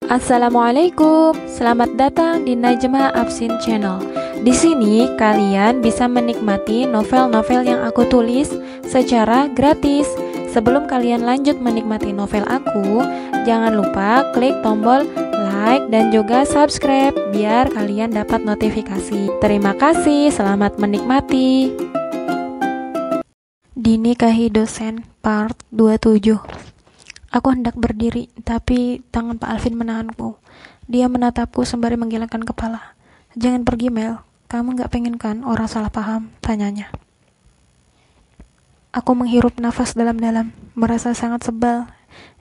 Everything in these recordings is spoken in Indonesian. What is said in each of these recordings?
Assalamualaikum, selamat datang di Najma Afsin Channel. Di sini kalian bisa menikmati novel-novel yang aku tulis secara gratis. Sebelum kalian lanjut menikmati novel aku, jangan lupa klik tombol like dan juga subscribe biar kalian dapat notifikasi. Terima kasih, selamat menikmati. Dinikahi dosen part 27. Aku hendak berdiri, tapi tangan Pak Alvin menahanku. Dia menatapku sembari menggelengkan kepala. Jangan pergi, Mel. Kamu gak pengen kan orang salah paham? Tanyanya. Aku menghirup nafas dalam-dalam, merasa sangat sebal.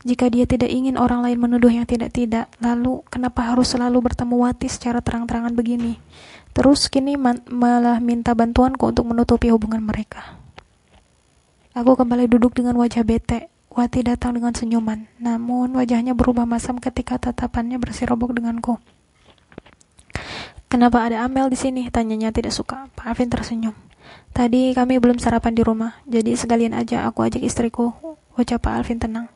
Jika dia tidak ingin orang lain menuduh yang tidak-tidak, lalu kenapa harus selalu bertemu Wati secara terang-terangan begini? Terus kini malah minta bantuanku untuk menutupi hubungan mereka. Aku kembali duduk dengan wajah bete. Wati datang dengan senyuman, namun wajahnya berubah masam ketika tatapannya bersirobok denganku. Kenapa ada Amel di sini? Tanyanya tidak suka. Pak Alvin tersenyum. Tadi kami belum sarapan di rumah, jadi sekalian aja aku ajak istriku. Ucap Pak Alvin tenang.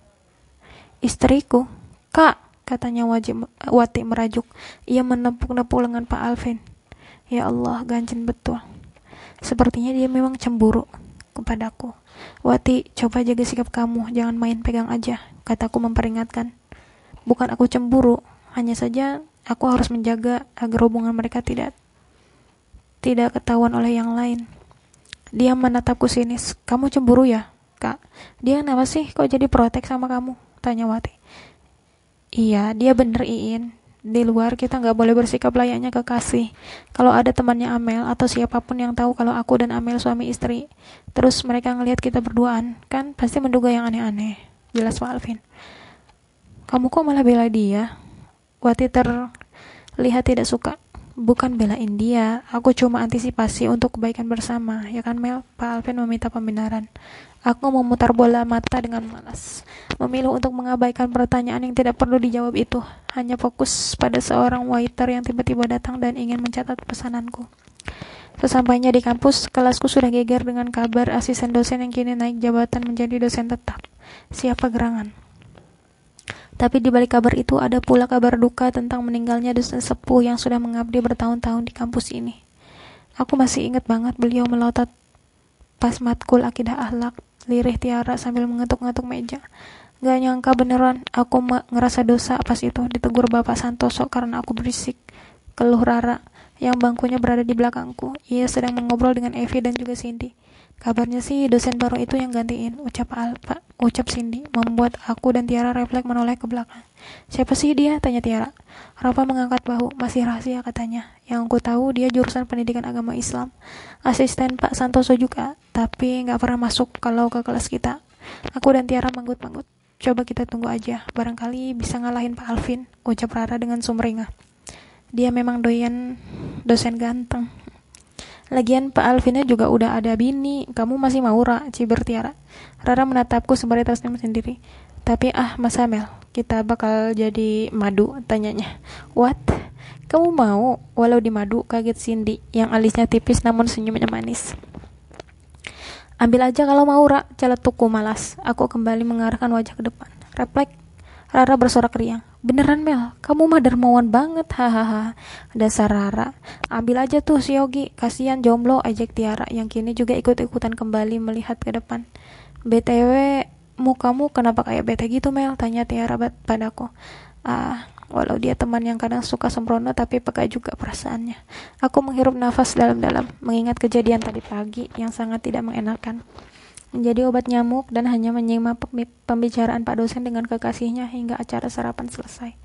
Istriku? Kak, katanya Wati merajuk. Ia menepuk-nepuk lengan Pak Alvin. Ya Allah, ganjen betul. Sepertinya dia memang cemburu kepadaku. Wati, coba jaga sikap kamu, jangan main pegang aja, kataku memperingatkan. Bukan aku cemburu, hanya saja aku harus menjaga agar hubungan mereka tidak ketahuan oleh yang lain. Dia menatapku sinis. Kamu cemburu ya, Kak? Dia kenapa sih kok jadi protek sama kamu? Tanya Wati. Iya, dia bener Iin. Di luar kita gak boleh bersikap layaknya kekasih. Kalau ada temannya Amel atau siapapun yang tahu kalau aku dan Amel suami istri, terus mereka ngelihat kita berduaan, kan pasti menduga yang aneh-aneh. Jelas Pak Alvin. Kamu kok malah bela dia? Wati terlihat tidak suka. Bukan belain dia, aku cuma antisipasi untuk kebaikan bersama, ya kan Mel? Pak Alvin meminta pembenaran. Aku memutar bola mata dengan malas, memilih untuk mengabaikan pertanyaan yang tidak perlu dijawab itu, hanya fokus pada seorang waiter yang tiba-tiba datang dan ingin mencatat pesananku. Sesampainya di kampus, kelasku sudah geger dengan kabar asisten dosen yang kini naik jabatan menjadi dosen tetap. Siapa gerangan? Tapi di balik kabar itu ada pula kabar duka tentang meninggalnya dosen sepuh yang sudah mengabdi bertahun-tahun di kampus ini. Aku masih ingat banget beliau melotot pas matkul akidah akhlak, lirih tiara sambil mengetuk-ngetuk meja. Gak nyangka beneran, aku ngerasa dosa pas itu ditegur Bapak Santoso karena aku berisik. Keluh Rara, yang bangkunya berada di belakangku. Ia sedang mengobrol dengan Evi dan juga Cindy. Kabarnya sih dosen baru itu yang gantiin, ucap Cindy, membuat aku dan Tiara refleks menoleh ke belakang. Siapa sih dia? Tanya Tiara. Rafa mengangkat bahu, masih rahasia katanya. Yang aku tahu dia jurusan pendidikan agama Islam. Asisten Pak Santoso juga, tapi nggak pernah masuk kalau ke kelas kita. Aku dan Tiara manggut-manggut. Coba kita tunggu aja, barangkali bisa ngalahin Pak Alvin, ucap Rara dengan sumringah. Dia memang doyan dosen ganteng. Lagian Pak Alvinnya juga udah ada bini, kamu masih mau ciber Tiara. Rara menatapku sembari tersenyum sendiri. Tapi Mas Amel, kita bakal jadi madu, tanyanya. What? Kamu mau walau di madu? Kaget Cindy, yang alisnya tipis namun senyumnya manis. Ambil aja kalau mau celetukku malas. Aku kembali mengarahkan wajah ke depan. Refleks. Rara bersorak riang. Beneran Mel, kamu mah dermawan banget, hahaha. Dasar Rara. Ambil aja tuh si Yogi, kasihan jomblo, ajak Tiara yang kini juga ikut-ikutan kembali melihat ke depan. BTW, mukamu kenapa kayak bete gitu Mel? Tanya Tiara padaku. Walau dia teman yang kadang suka sembrono tapi peka juga perasaannya. Aku menghirup nafas dalam-dalam, mengingat kejadian tadi pagi yang sangat tidak mengenakan. Menjadi obat nyamuk dan hanya menyimak pembicaraan Pak dosen dengan kekasihnya hingga acara sarapan selesai.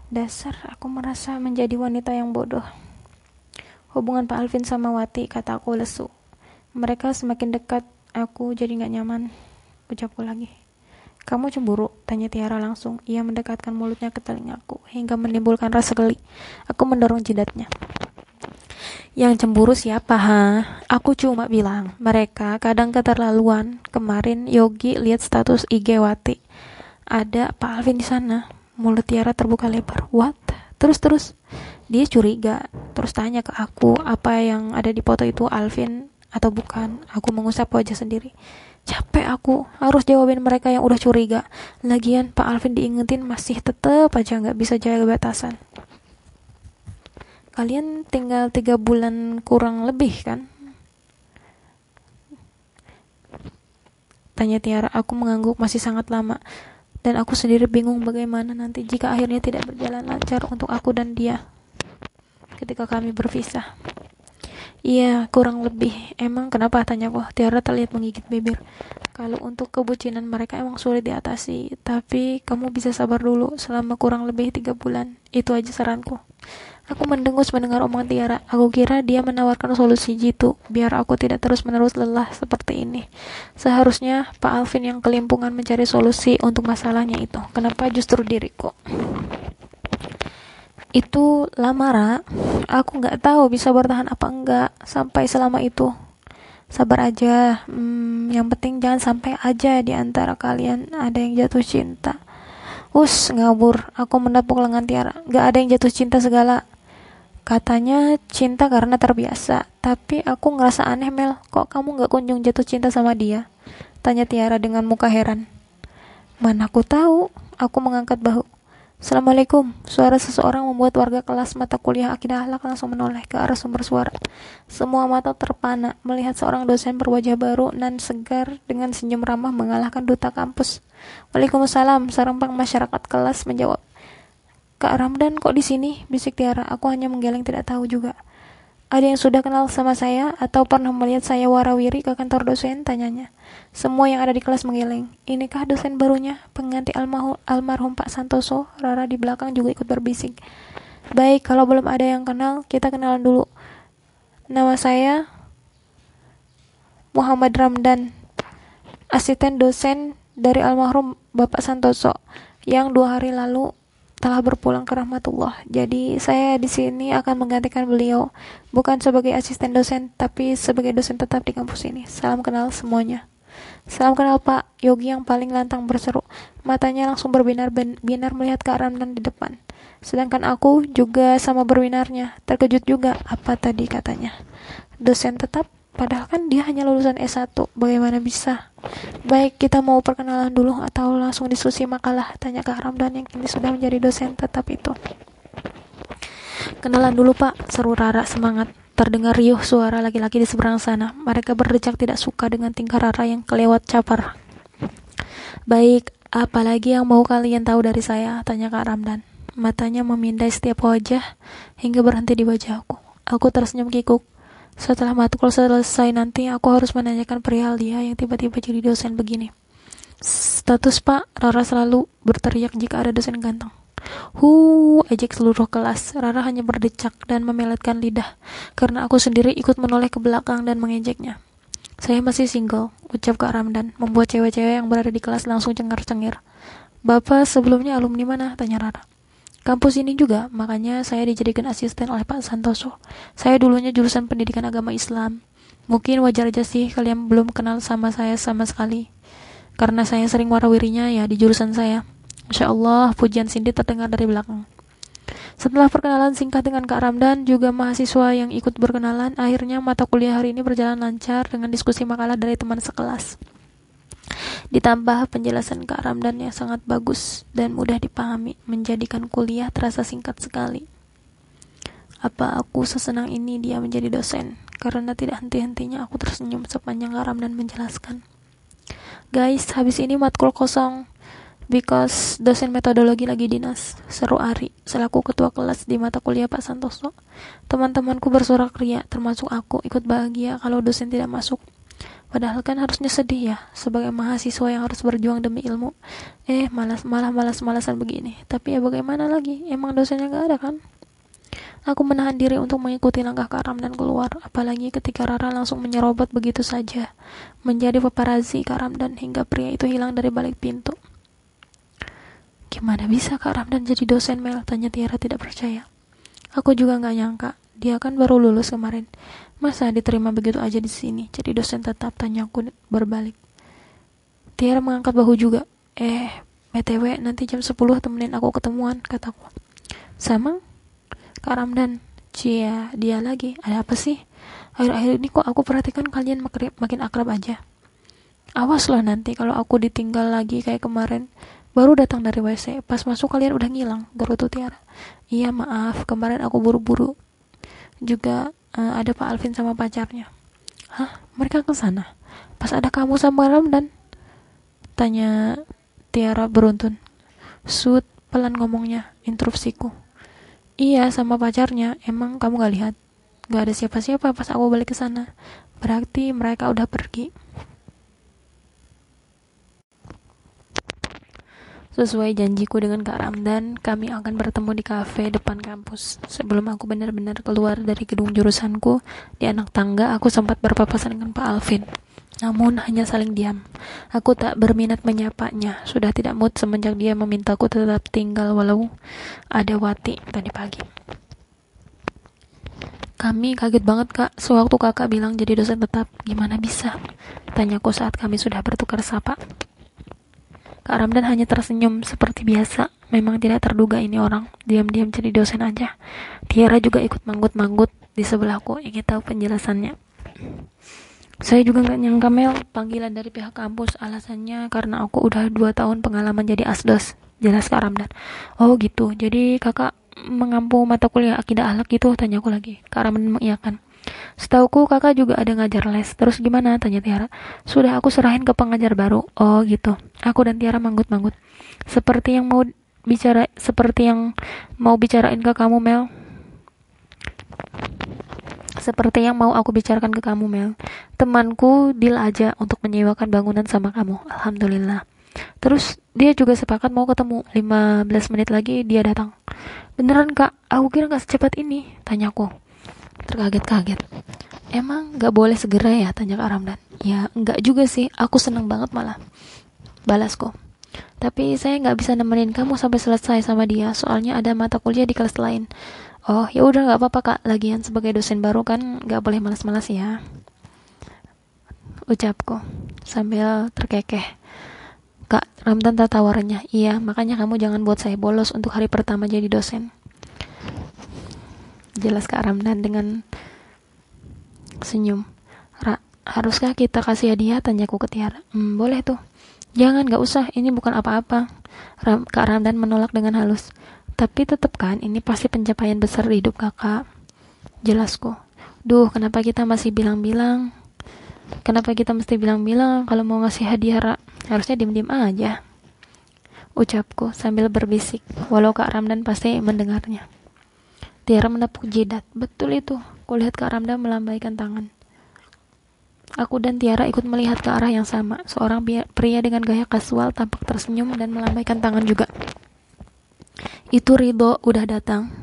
Dasar aku merasa menjadi wanita yang bodoh. Hubungan Pak Alvin sama Wati, kataku lesu. Mereka semakin dekat, aku jadi gak nyaman. Ucapku lagi. Kamu cemburu? Tanya Tiara langsung. Ia mendekatkan mulutnya ke telingaku hingga menimbulkan rasa geli. Aku mendorong jidatnya. Yang cemburu siapa, Aku cuma bilang, mereka kadang keterlaluan. Kemarin Yogi lihat status IG Wati. Ada Pak Alvin di sana. Mulut Tiara terbuka lebar. What? Terus. Dia curiga. Terus tanya ke aku, apa yang ada di foto itu Alvin atau bukan? Aku mengusap wajah sendiri. Capek aku harus jawabin mereka yang udah curiga. Lagian Pak Alvin diingetin masih tetep aja nggak bisa jaga batasan. Kalian tinggal 3 bulan kurang lebih kan? Tanya Tiara. Aku mengangguk. Masih sangat lama. Dan aku sendiri bingung bagaimana nanti jika akhirnya tidak berjalan lancar untuk aku dan dia ketika kami berpisah. Iya, kurang lebih. Emang kenapa, tanyaku. Tiara terlihat menggigit bibir. Kalau untuk kebucinan mereka emang sulit diatasi, tapi kamu bisa sabar dulu selama kurang lebih 3 bulan. Itu aja saranku. Aku mendengus mendengar omongan Tiara. Aku kira dia menawarkan solusi jitu, biar aku tidak terus-menerus lelah seperti ini. Seharusnya Pak Alvin yang kelimpungan mencari solusi untuk masalahnya itu. Kenapa justru diriku? Itu lama, Ra. Aku nggak tahu bisa bertahan apa enggak sampai selama itu. Sabar aja. Yang penting jangan sampai aja di antara kalian ada yang jatuh cinta. Ngabur. Aku menepuk lengan Tiara. Gak ada yang jatuh cinta segala. Katanya cinta karena terbiasa. Tapi aku ngerasa aneh, Mel. Kok kamu gak kunjung jatuh cinta sama dia? Tanya Tiara dengan muka heran. Mana aku tahu. Aku mengangkat bahu. Assalamualaikum. Suara seseorang membuat warga kelas mata kuliah akidah akhlak langsung menoleh ke arah sumber suara. Semua mata terpana melihat seorang dosen berwajah baru nan segar dengan senyum ramah mengalahkan duta kampus. Waalaikumsalam. Serempak masyarakat kelas menjawab. Kak Ramdan kok di sini? Bisik Tiara. Aku hanya menggeleng tidak tahu juga. Ada yang sudah kenal sama saya atau pernah melihat saya warawiri ke kantor dosen? Tanyanya. Semua yang ada di kelas menggeleng. Inikah dosen barunya? Pengganti almarhum Pak Santoso? Rara di belakang juga ikut berbisik. Baik, kalau belum ada yang kenal, kita kenalan dulu. Nama saya Muhammad Ramdan, asisten dosen dari almarhum Bapak Santoso, yang 2 hari lalu telah berpulang ke rahmatullah. Jadi saya di sini akan menggantikan beliau, bukan sebagai asisten dosen, tapi sebagai dosen tetap di kampus ini. Salam kenal semuanya. Salam kenal Pak. Yogi yang paling lantang berseru. Matanya langsung berbinar-binar melihat Kak Ramdan di depan. Sedangkan aku juga sama berbinarnya. Terkejut juga. Apa tadi katanya? Dosen tetap? Padahal kan dia hanya lulusan S1. Bagaimana bisa? Baik, kita mau perkenalan dulu atau langsung diskusi makalah? Tanya Kak Ramdan yang kini sudah menjadi dosen tetap itu. Kenalan dulu Pak, seru Rara semangat. Terdengar riuh suara laki-laki di seberang sana. Mereka berdecak tidak suka dengan tingkah Rara yang kelewat capar. Baik, apalagi yang mau kalian tahu dari saya? Tanya Kak Ramdan. Matanya memindai setiap wajah hingga berhenti di wajahku. Aku tersenyum kikuk. Setelah matkul selesai nanti, aku harus menanyakan perihal dia yang tiba-tiba jadi dosen begini. Status Pak, Rara selalu berteriak jika ada dosen ganteng. Ejek seluruh kelas. Rara hanya berdecak dan memeletkan lidah, karena aku sendiri ikut menoleh ke belakang dan mengejeknya. Saya masih single, ucap Kak Ramdan, membuat cewek-cewek yang berada di kelas langsung cengar-cengir. Bapak sebelumnya alumni mana? Tanya Rara. Kampus ini juga, makanya saya dijadikan asisten oleh Pak Santoso. Saya dulunya jurusan pendidikan agama Islam. Mungkin wajar aja sih kalian belum kenal sama saya sama sekali. Karena saya sering warawirinya ya di jurusan saya. Masya Allah, pujian Cindy terdengar dari belakang. Setelah perkenalan singkat dengan Kak Ramdan, juga mahasiswa yang ikut berkenalan, akhirnya mata kuliah hari ini berjalan lancar dengan diskusi makalah dari teman sekelas. Ditambah penjelasan Kak Ramdan yang sangat bagus dan mudah dipahami, menjadikan kuliah terasa singkat sekali. Apa aku sesenang ini dia menjadi dosen? Karena tidak henti-hentinya aku tersenyum sepanjang Kak Ramdan menjelaskan. Guys, habis ini matkul kosong, because dosen metodologi lagi dinas, seru Ari, selaku ketua kelas di mata kuliah Pak Santoso. Teman-temanku bersorak ria, termasuk aku, ikut bahagia kalau dosen tidak masuk. Padahal kan harusnya sedih ya, sebagai mahasiswa yang harus berjuang demi ilmu. Malah malas-malasan begini. Tapi ya bagaimana lagi, emang dosennya gak ada kan? Aku menahan diri untuk mengikuti langkah Kak Ramdan keluar, apalagi ketika Rara langsung menyerobot begitu saja, menjadi paparazi Kak Ramdan hingga pria itu hilang dari balik pintu. Gimana bisa Kak Ramdan jadi dosen, Mel? Tanya Tiara tidak percaya. Aku juga gak nyangka, dia kan baru lulus kemarin. Masa diterima begitu aja di sini jadi dosen tetap? Tanyaku berbalik. Tiara mengangkat bahu juga. BTW nanti jam 10 temenin aku ketemuan, kataku. Sama? Kak Ramdan. Cia, dia lagi. Ada apa sih? Akhir-akhir ini kok aku perhatikan kalian makin akrab aja. Awas loh nanti kalau aku ditinggal lagi kayak kemarin. Baru datang dari WC, pas masuk kalian udah ngilang, gerutu Tiara. Iya maaf, kemarin aku buru-buru. Juga ada Pak Alvin sama pacarnya. Hah? Mereka ke sana? Pas ada kamu sama Ramdan? Tanya Tiara beruntun. Sud, pelan ngomongnya, interupsiku. Iya, sama pacarnya. Emang kamu gak lihat? Gak ada siapa-siapa pas aku balik ke sana. Berarti mereka udah pergi. Sesuai janjiku dengan Kak Ramdan, kami akan bertemu di kafe depan kampus. Sebelum aku benar-benar keluar dari gedung jurusanku, di anak tangga aku sempat berpapasan dengan Pak Alvin. Namun hanya saling diam. Aku tak berminat menyapanya. Sudah tidak mood semenjak dia memintaku tetap tinggal walau ada Wati tadi pagi. Kami kaget banget kak, sewaktu kakak bilang jadi dosen tetap. Gimana bisa? Tanyaku saat kami sudah bertukar sapa. Kak Ramdan hanya tersenyum seperti biasa. Memang tidak terduga ini orang diam-diam jadi dosen aja. Tiara juga ikut manggut-manggut di sebelahku, ingin tahu penjelasannya. Saya juga gak nyangka Mel, panggilan dari pihak kampus. Alasannya karena aku udah 2 tahun pengalaman jadi asdos, jelas Kak Ramdan. Oh gitu, jadi kakak mengampu mata kuliah akidah akhlak gitu, tanyaku lagi. Kak Ramdan mengiyakan. Setauku kakak juga ada ngajar les. Terus gimana? Tanya Tiara. Sudah aku serahin ke pengajar baru. Oh gitu. Aku dan Tiara manggut-manggut. Seperti yang mau bicarain ke kamu Mel. Seperti yang mau aku bicarakan ke kamu Mel. Temanku deal aja untuk menyewakan bangunan sama kamu. Alhamdulillah. Terus dia juga sepakat mau ketemu. 15 menit lagi dia datang. Beneran kak? Aku kira gak secepat ini, tanyaku. Terkaget-kaget. Emang gak boleh segera ya? Tanya Kak Ramdan. Ya enggak juga sih, aku seneng banget malah, balasku. Tapi saya gak bisa nemenin kamu sampai selesai sama dia, soalnya ada mata kuliah di kelas lain. Oh ya udah gak apa-apa kak, lagian sebagai dosen baru kan gak boleh malas-malas ya, ucapku sambil terkekeh. Kak Ramdan tertawarannya. Iya, makanya kamu jangan buat saya bolos untuk hari pertama jadi dosen, jelas Kak Ramdan dengan senyum. Haruskah kita kasih hadiah? Tanyaku ke Tiara. Boleh tuh. Jangan, gak usah, ini bukan apa-apa. Kak Ramdan menolak dengan halus. Tapi tetap kan, ini pasti pencapaian besar di hidup kakak, jelasku. Duh, kenapa kita mesti bilang-bilang kalau mau ngasih hadiah, harusnya diem-diem aja, ucapku sambil berbisik, walau Kak Ramdan pasti mendengarnya. Tiara menepuk jidat. Betul itu, kulihat Kak Ramdan melambaikan tangan. Aku dan Tiara ikut melihat ke arah yang sama. Seorang pria dengan gaya kasual tampak tersenyum dan melambaikan tangan juga. Itu Ridho udah datang.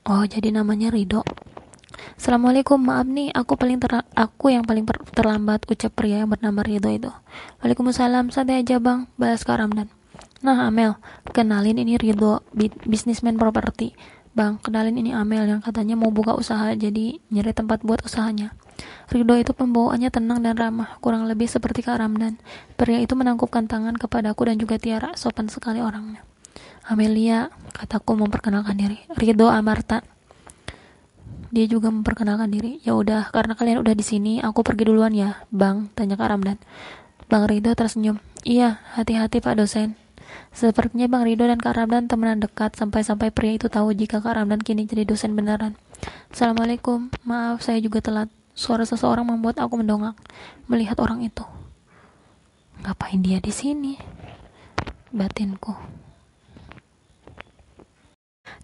Oh, jadi namanya Ridho. Assalamualaikum, maaf nih, aku yang paling terlambat, ucap pria yang bernama Ridho itu. Waalaikumsalam, santai aja bang, balas Kak Ramdan. Nah Amel, kenalin ini Ridho, bisnismen properti. Bang, kenalin ini Amel yang katanya mau buka usaha, jadi nyari tempat buat usahanya. Ridho itu pembawaannya tenang dan ramah, kurang lebih seperti Kak Ramdan. Pria itu menangkupkan tangan kepadaku dan juga Tiara, sopan sekali orangnya. Amelia, kataku memperkenalkan diri. Ridho Amarta. Dia juga memperkenalkan diri. Ya udah, karena kalian udah di sini, aku pergi duluan ya, Bang, tanya Kak Ramdan. Bang Ridho tersenyum. Iya, hati-hati Pak dosen. Sepertinya Bang Ridho dan Kak Ramdan temenan dekat sampai-sampai pria itu tahu jika Kak Ramdan kini jadi dosen beneran. Assalamualaikum, maaf saya juga telat. Suara seseorang membuat aku mendongak melihat orang itu. Ngapain dia di sini? Batinku.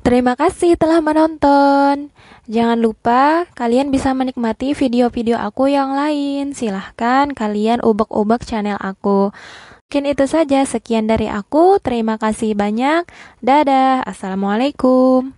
Terima kasih telah menonton. Jangan lupa kalian bisa menikmati video-video aku yang lain. Silahkan kalian ubek-ubek channel aku. Mungkin itu saja, sekian dari aku. Terima kasih banyak. Dadah. Assalamualaikum.